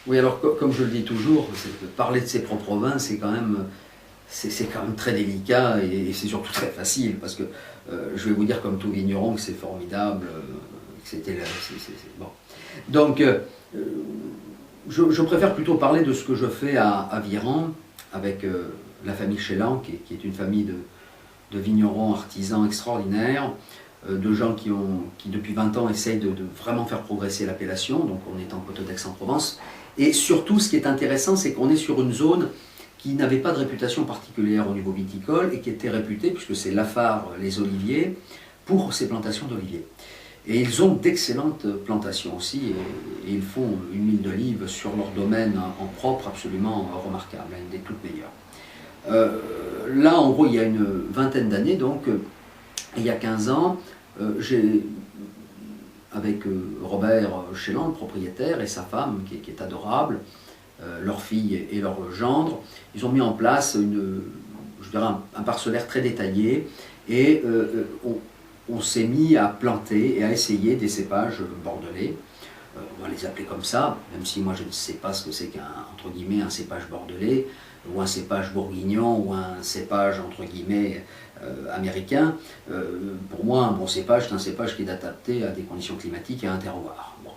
Oui, alors comme je le dis toujours, parler de ses propres vins, c'est quand même très délicat et c'est surtout très facile parce que je vais vous dire comme tout vigneron que c'est formidable, que c'était bon. Donc je préfère plutôt parler de ce que je fais à Viran avec la famille Chélan, qui est une famille de vignerons artisans extraordinaires, de gens qui depuis 20 ans essayent de vraiment faire progresser l'appellation, donc on est en Côte d'Aix-en-Provence. Et surtout, ce qui est intéressant, c'est qu'on est sur une zone qui n'avait pas de réputation particulière au niveau viticole et qui était réputée, puisque c'est Lafare, les oliviers, pour ses plantations d'oliviers. Et ils ont d'excellentes plantations aussi, et ils font une huile d'olive sur leur domaine en propre absolument remarquable, une des toutes meilleures. Là, en gros, il y a une vingtaine d'années, donc il y a 15 ans, j'ai, avec Robert Chélan, le propriétaire, et sa femme, qui est adorable, leur fille et leur gendre, ils ont mis en place je dirais un parcellaire très détaillé, et on s'est mis à planter et à essayer des cépages bordelais. On va les appeler comme ça, même si moi je ne sais pas ce que c'est qu'un guillemets un cépage bordelais, ou un cépage bourguignon, ou un cépage entre guillemets américain. Pour moi, un bon cépage, c'est un cépage qui est adapté à des conditions climatiques et à un terroir. Bon.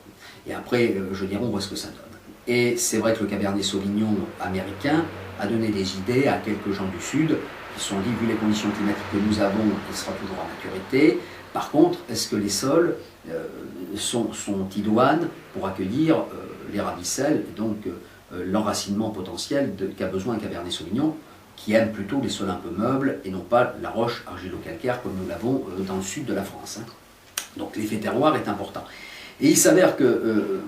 Et après, je dirais, on voit ce que ça donne. Et c'est vrai que le Cabernet Sauvignon américain a donné des idées à quelques gens du Sud qui se sont dit, vu les conditions climatiques que nous avons, il sera toujours en maturité. Par contre, est-ce que les sols sont idoines pour accueillir les ravicelles, donc l'enracinement potentiel qu'a besoin un Cabernet Sauvignon, qui aime plutôt les sols un peu meubles et non pas la roche argilo-calcaire comme nous l'avons dans le sud de la France. Hein. Donc l'effet terroir est important. Et il s'avère que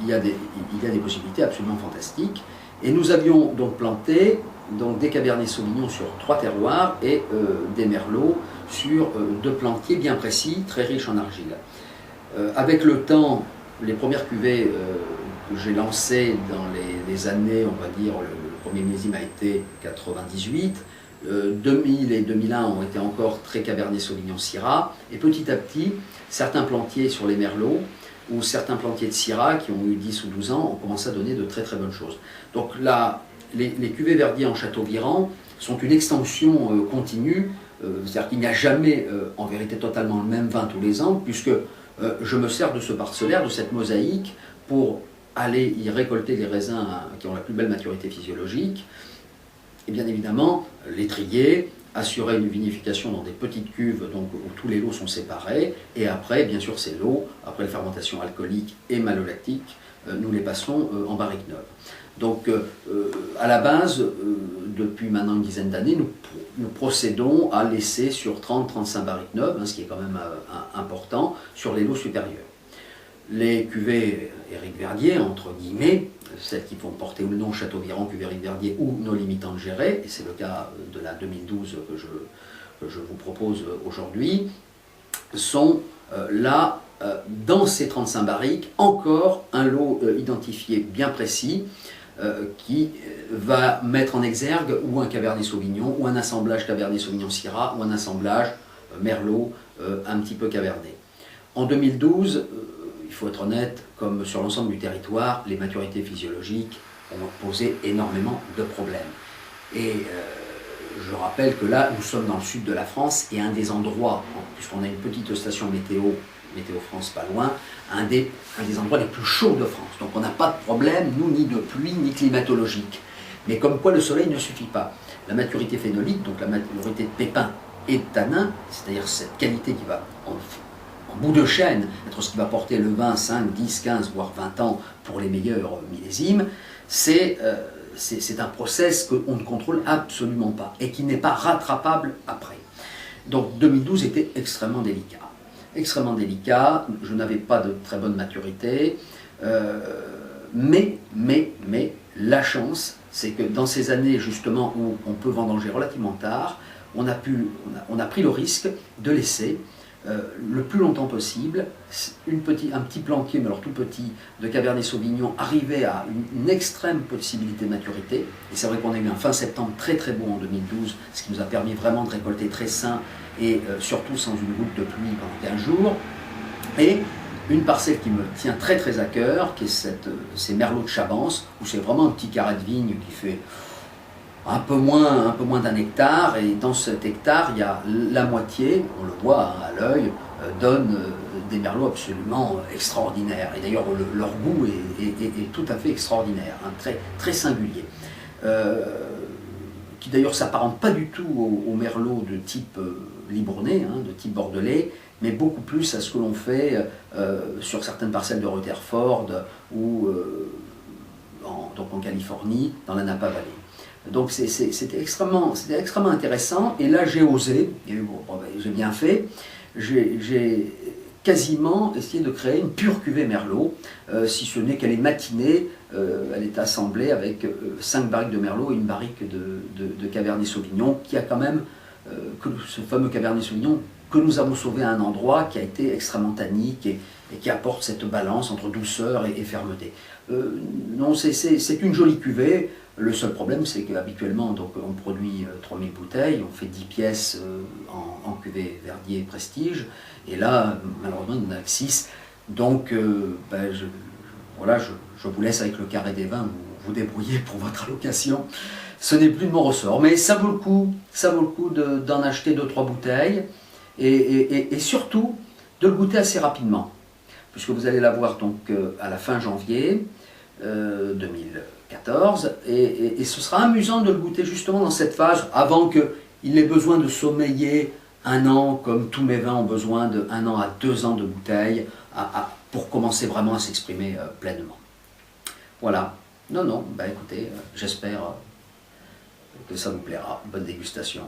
il y a des possibilités absolument fantastiques. Et nous avions donc planté des Cabernets Sauvignon sur 3 terroirs et des Merlots sur 2 plantiers bien précis, très riches en argile. Avec le temps, les premières cuvées que j'ai lancées dans les années, on va dire, le premier millésime a été 98, 2000 et 2001 ont été encore très Cabernet Sauvignon Syrah, et petit à petit, certains plantiers sur les Merlots, ou certains plantiers de Syrah qui ont eu 10 ou 12 ans ont commencé à donner de très très bonnes choses. Donc là, les cuvées Verdier en Château-Viran sont une extension continue, c'est-à-dire qu'il n'y a jamais en vérité totalement le même vin tous les ans, puisque je me sers de ce parcellaire, de cette mosaïque, pour aller y récolter les raisins qui ont la plus belle maturité physiologique, et bien évidemment les trier, assurer une vinification dans des petites cuves donc, où tous les lots sont séparés, et après, bien sûr, ces lots, après la fermentation alcoolique et malolactique, nous les passons en barrique neuve. Donc, à la base, depuis maintenant une dizaine d'années, nous procédons à laisser sur 30-35 barriques neuves, hein, ce qui est quand même important, sur les lots supérieurs. Les cuvées Éric Verdier, entre guillemets, celles qui vont porter le nom Château-Viran, cuvée Éric Verdier ou nos limitantes gérées, et c'est le cas de la 2012 que je vous propose aujourd'hui, sont là, dans ces 35 barriques, encore un lot identifié bien précis qui va mettre en exergue ou un Cabernet Sauvignon, ou un assemblage Cabernet Sauvignon Syrah, ou un assemblage Merlot, un petit peu Cabernet. En 2012, il faut être honnête, comme sur l'ensemble du territoire, les maturités physiologiques ont posé énormément de problèmes. Et je rappelle que là, nous sommes dans le sud de la France et un des endroits, puisqu'on a une petite station météo France pas loin, un des endroits les plus chauds de France. Donc on n'a pas de problème, nous, ni de pluie, ni climatologique. Mais comme quoi le soleil ne suffit pas. La maturité phénolique, donc la maturité de pépins et de tanins, c'est-à-dire cette qualité qui va en bout de chaîne, être ce qui va porter le vin 5, 10, 15, voire 20 ans pour les meilleurs millésimes, c'est un process qu'on ne contrôle absolument pas et qui n'est pas rattrapable après. Donc 2012 était extrêmement délicat. Extrêmement délicat, je n'avais pas de très bonne maturité, mais la chance, c'est que dans ces années justement où on peut vendanger relativement tard, on a pris le risque de laisser le plus longtemps possible un petit plantier, mais alors tout petit, de Cabernet Sauvignon arriver à une extrême possibilité de maturité. Et c'est vrai qu'on a eu un fin septembre très très beau en 2012, ce qui nous a permis vraiment de récolter très sain et surtout sans une goutte de pluie pendant 15 jours. Et une parcelle qui me tient très très à cœur, qui est ces merlots de Chabance, où c'est vraiment un petit carré de vigne qui fait un peu moins d'un hectare, et dans cet hectare, il y a la moitié, on le voit hein, à l'œil, donne des merlots absolument extraordinaires. Et d'ailleurs, leur goût est tout à fait extraordinaire, hein, très, très singulier. Qui d'ailleurs s'apparente pas du tout aux merlots de type Libournais, hein, de type bordelais, mais beaucoup plus à ce que l'on fait sur certaines parcelles de Rutherford ou donc en Californie, dans la Napa Valley. Donc c'était extrêmement intéressant, et là j'ai osé, et bon, j'ai bien fait, j'ai quasiment essayé de créer une pure cuvée Merlot, si ce n'est qu'elle est matinée, elle est assemblée avec 5 barriques de Merlot et une barrique de Cabernet Sauvignon, qui a quand même, ce fameux Cabernet Sauvignon, que nous avons sauvé à un endroit qui a été extrêmement tannique et qui apporte cette balance entre douceur et fermeté. Non, c'est une jolie cuvée. Le seul problème, c'est qu'habituellement, on produit 3000 bouteilles, on fait 10 pièces en cuvée Verdier Prestige, et là, malheureusement, on n'a que 6. Donc, voilà, je vous laisse avec le carré des vins, vous débrouiller pour votre allocation. Ce n'est plus de mon ressort, mais ça vaut le coup d'en acheter 2-3 bouteilles, et surtout de le goûter assez rapidement, puisque vous allez l'avoir donc à la fin janvier 2014, et ce sera amusant de le goûter justement dans cette phase, avant qu'il ait besoin de sommeiller 1 an, comme tous mes vins ont besoin de 1 an à 2 ans de bouteille, pour commencer vraiment à s'exprimer pleinement. Voilà. Non, écoutez, j'espère que ça vous plaira. Bonne dégustation.